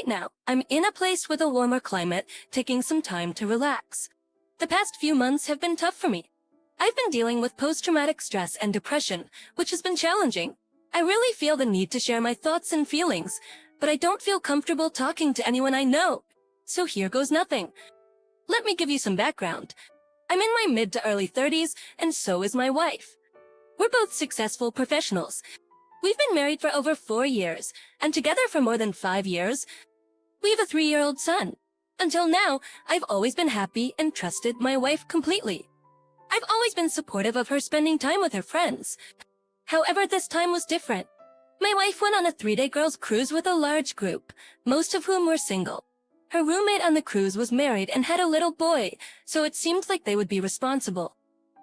right now, I'm in a place with a warmer climate, taking some time to relax. The past few months have been tough for me. I've been dealing with post-traumatic stress and depression, which has been challenging. I really feel the need to share my thoughts and feelings, but I don't feel comfortable talking to anyone I know. So here goes nothing. Let me give you some background. I'm in my mid to early 30s, and so is my wife. We're both successful professionals. We've been married for over 4 years, and together for more than 5 years. We have a 3-year-old son. Until now, I've always been happy and trusted my wife completely. I've always been supportive of her spending time with her friends. However, this time was different. My wife went on a 3-day girls' cruise with a large group, most of whom were single. Her roommate on the cruise was married and had a little boy, so it seemed like they would be responsible.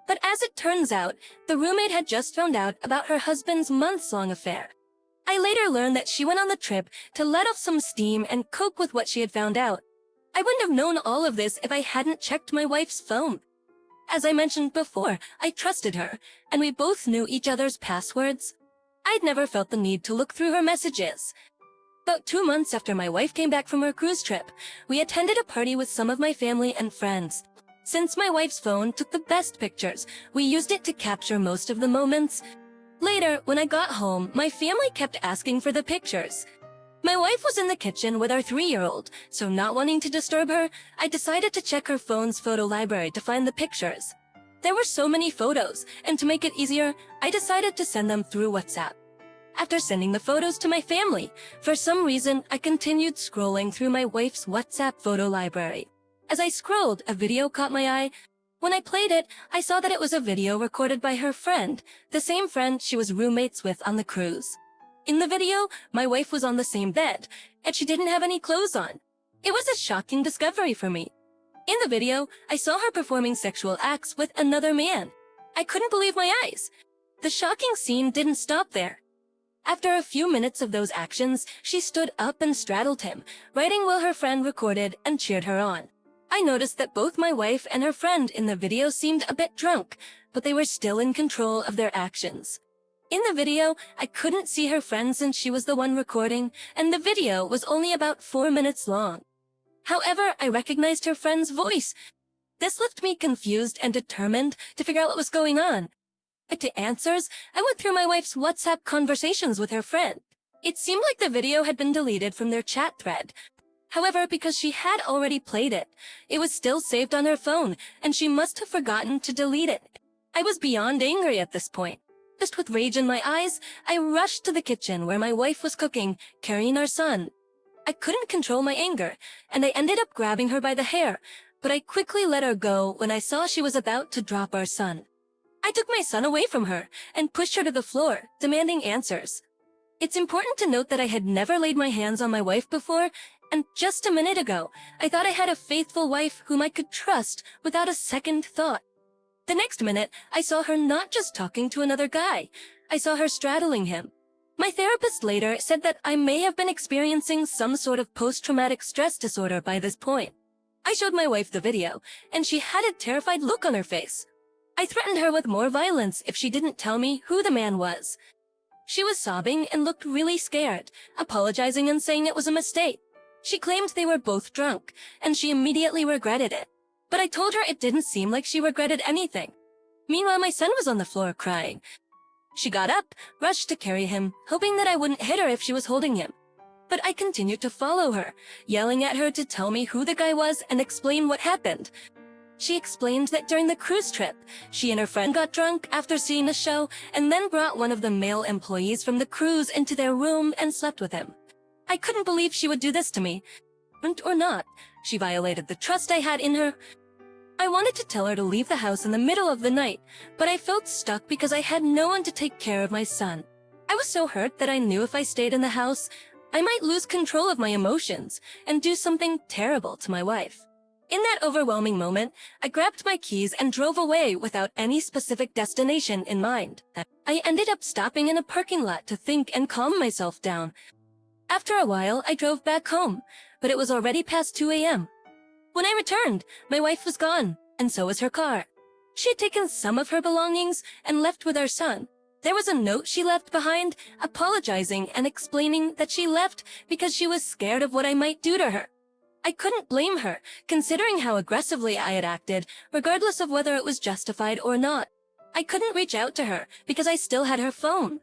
But as it turns out, the roommate had just found out about her husband's months-long affair. I later learned that she went on the trip to let off some steam and cope with what she had found out. I wouldn't have known all of this if I hadn't checked my wife's phone. As I mentioned before, I trusted her, and we both knew each other's passwords. I'd never felt the need to look through her messages. About 2 months after my wife came back from her cruise trip, we attended a party with some of my family and friends. Since my wife's phone took the best pictures, we used it to capture most of the moments. Later, when I got home, my family kept asking for the pictures. My wife was in the kitchen with our 3-year-old, so not wanting to disturb her, I decided to check her phone's photo library to find the pictures. There were so many photos, and to make it easier, I decided to send them through WhatsApp. After sending the photos to my family, for some reason, I continued scrolling through my wife's WhatsApp photo library. As I scrolled, a video caught my eye. When I played it, I saw that it was a video recorded by her friend, the same friend she was roommates with on the cruise. In the video, my wife was on the same bed, and she didn't have any clothes on. It was a shocking discovery for me. In the video, I saw her performing sexual acts with another man. I couldn't believe my eyes. The shocking scene didn't stop there. After a few minutes of those actions, she stood up and straddled him, writing while her friend recorded and cheered her on. I noticed that both my wife and her friend in the video seemed a bit drunk, but they were still in control of their actions. In the video, I couldn't see her friend since she was the one recording, and the video was only about 4 minutes long. However, I recognized her friend's voice. This left me confused and determined to figure out what was going on. To answers, I went through my wife's WhatsApp conversations with her friend. It seemed like the video had been deleted from their chat thread. However, because she had already played it, it was still saved on her phone, and she must have forgotten to delete it. I was beyond angry at this point. Just with rage in my eyes, I rushed to the kitchen where my wife was cooking, carrying our son. I couldn't control my anger, and I ended up grabbing her by the hair, but I quickly let her go when I saw she was about to drop our son. I took my son away from her and pushed her to the floor, demanding answers. It's important to note that I had never laid my hands on my wife before, and just a minute ago, I thought I had a faithful wife whom I could trust without a second thought. The next minute, I saw her not just talking to another guy. I saw her straddling him. My therapist later said that I may have been experiencing some sort of post-traumatic stress disorder by this point. I showed my wife the video, and she had a terrified look on her face. I threatened her with more violence if she didn't tell me who the man was. She was sobbing and looked really scared, apologizing and saying it was a mistake. She claimed they were both drunk, and she immediately regretted it. But I told her it didn't seem like she regretted anything. Meanwhile, my son was on the floor crying. She got up, rushed to carry him, hoping that I wouldn't hit her if she was holding him. But I continued to follow her, yelling at her to tell me who the guy was and explain what happened. She explained that during the cruise trip, she and her friend got drunk after seeing a show and then brought one of the male employees from the cruise into their room and slept with him. I couldn't believe she would do this to me. Or not, she violated the trust I had in her. I wanted to tell her to leave the house in the middle of the night, but I felt stuck because I had no one to take care of my son. I was so hurt that I knew if I stayed in the house, I might lose control of my emotions and do something terrible to my wife. In that overwhelming moment, I grabbed my keys and drove away without any specific destination in mind. I ended up stopping in a parking lot to think and calm myself down. After a while, I drove back home, but it was already past 2 a.m. When I returned, my wife was gone, and so was her car. She had taken some of her belongings and left with our son. There was a note she left behind, apologizing and explaining that she left because she was scared of what I might do to her. I couldn't blame her, considering how aggressively I had acted, regardless of whether it was justified or not. I couldn't reach out to her because I still had her phone.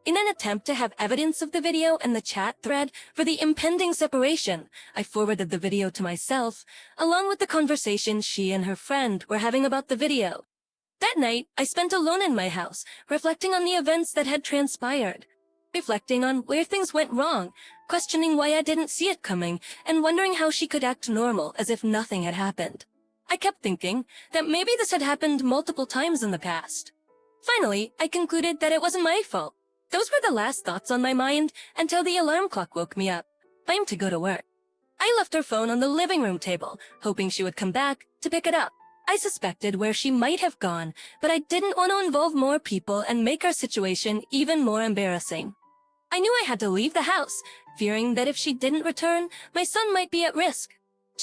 In an attempt to have evidence of the video and the chat thread for the impending separation, I forwarded the video to myself, along with the conversation she and her friend were having about the video. That night, I spent alone in my house, reflecting on the events that had transpired. Reflecting on where things went wrong, questioning why I didn't see it coming, and wondering how she could act normal as if nothing had happened. I kept thinking that maybe this had happened multiple times in the past. Finally, I concluded that it wasn't my fault. Those were the last thoughts on my mind until the alarm clock woke me up. Time to go to work. I left her phone on the living room table, hoping she would come back to pick it up. I suspected where she might have gone, but I didn't want to involve more people and make our situation even more embarrassing. I knew I had to leave the house, fearing that if she didn't return, my son might be at risk.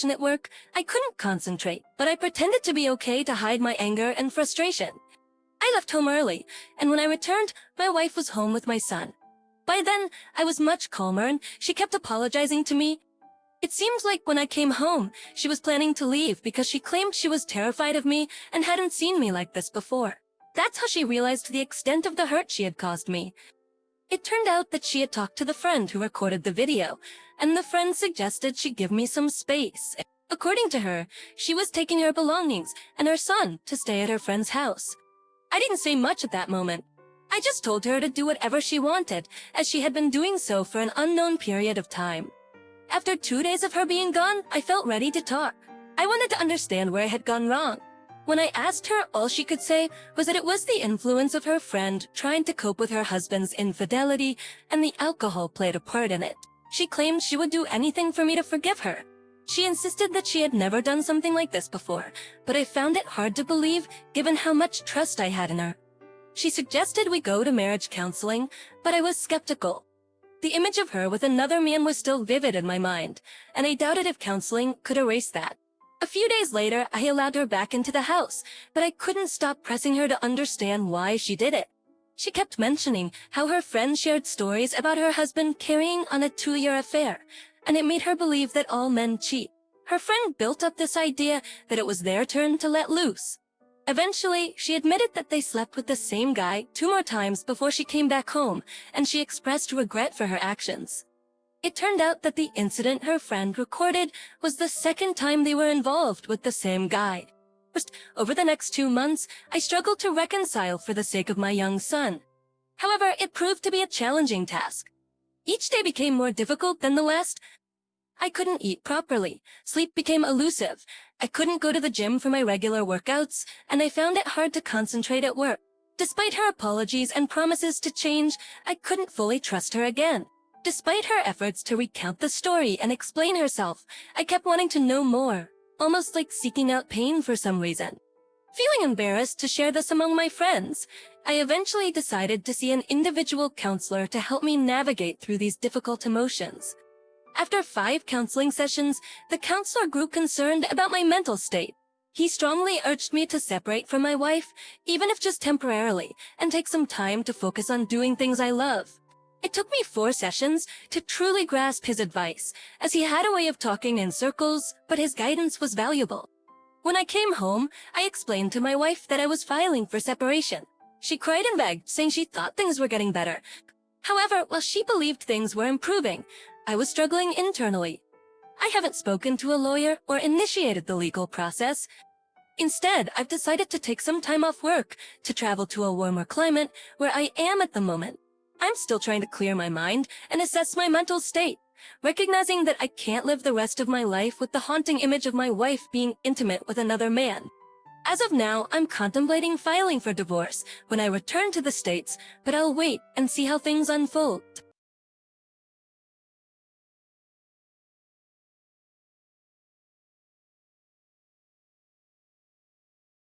At work, I couldn't concentrate, but I pretended to be okay to hide my anger and frustration. I left home early, and when I returned, my wife was home with my son. By then, I was much calmer, and she kept apologizing to me. It seems like when I came home, she was planning to leave because she claimed she was terrified of me and hadn't seen me like this before. That's how she realized the extent of the hurt she had caused me. It turned out that she had talked to the friend who recorded the video, and the friend suggested she give me some space. According to her, she was taking her belongings and her son to stay at her friend's house. I didn't say much at that moment. I just told her to do whatever she wanted, as she had been doing so for an unknown period of time. After 2 days of her being gone, I felt ready to talk. I wanted to understand where I had gone wrong. When I asked her, all she could say was that it was the influence of her friend trying to cope with her husband's infidelity, and the alcohol played a part in it. She claimed she would do anything for me to forgive her. She insisted that she had never done something like this before, but I found it hard to believe given how much trust I had in her. She suggested we go to marriage counseling, but I was skeptical. The image of her with another man was still vivid in my mind, and I doubted if counseling could erase that. A few days later, I allowed her back into the house, but I couldn't stop pressing her to understand why she did it. She kept mentioning how her friends shared stories about her husband carrying on a 2-year affair, and it made her believe that all men cheat. Her friend built up this idea that it was their turn to let loose. Eventually, she admitted that they slept with the same guy 2 more times before she came back home, and she expressed regret for her actions. It turned out that the incident her friend recorded was the second time they were involved with the same guy. Over the next 2 months, I struggled to reconcile for the sake of my young son. However, it proved to be a challenging task. Each day became more difficult than the last. I couldn't eat properly, sleep became elusive, I couldn't go to the gym for my regular workouts, and I found it hard to concentrate at work. Despite her apologies and promises to change, I couldn't fully trust her again. Despite her efforts to recount the story and explain herself, I kept wanting to know more, almost like seeking out pain for some reason. Feeling embarrassed to share this among my friends, I eventually decided to see an individual counselor to help me navigate through these difficult emotions. After 5 counseling sessions, the counselor grew concerned about my mental state. He strongly urged me to separate from my wife, even if just temporarily, and take some time to focus on doing things I love. It took me 4 sessions to truly grasp his advice, as he had a way of talking in circles, but his guidance was valuable. When I came home, I explained to my wife that I was filing for separation. She cried and begged, saying she thought things were getting better. However, while she believed things were improving, I was struggling internally. I haven't spoken to a lawyer or initiated the legal process. Instead, I've decided to take some time off work to travel to a warmer climate where I am at the moment. I'm still trying to clear my mind and assess my mental state, recognizing that I can't live the rest of my life with the haunting image of my wife being intimate with another man. As of now, I'm contemplating filing for divorce when I return to the States, but I'll wait and see how things unfold.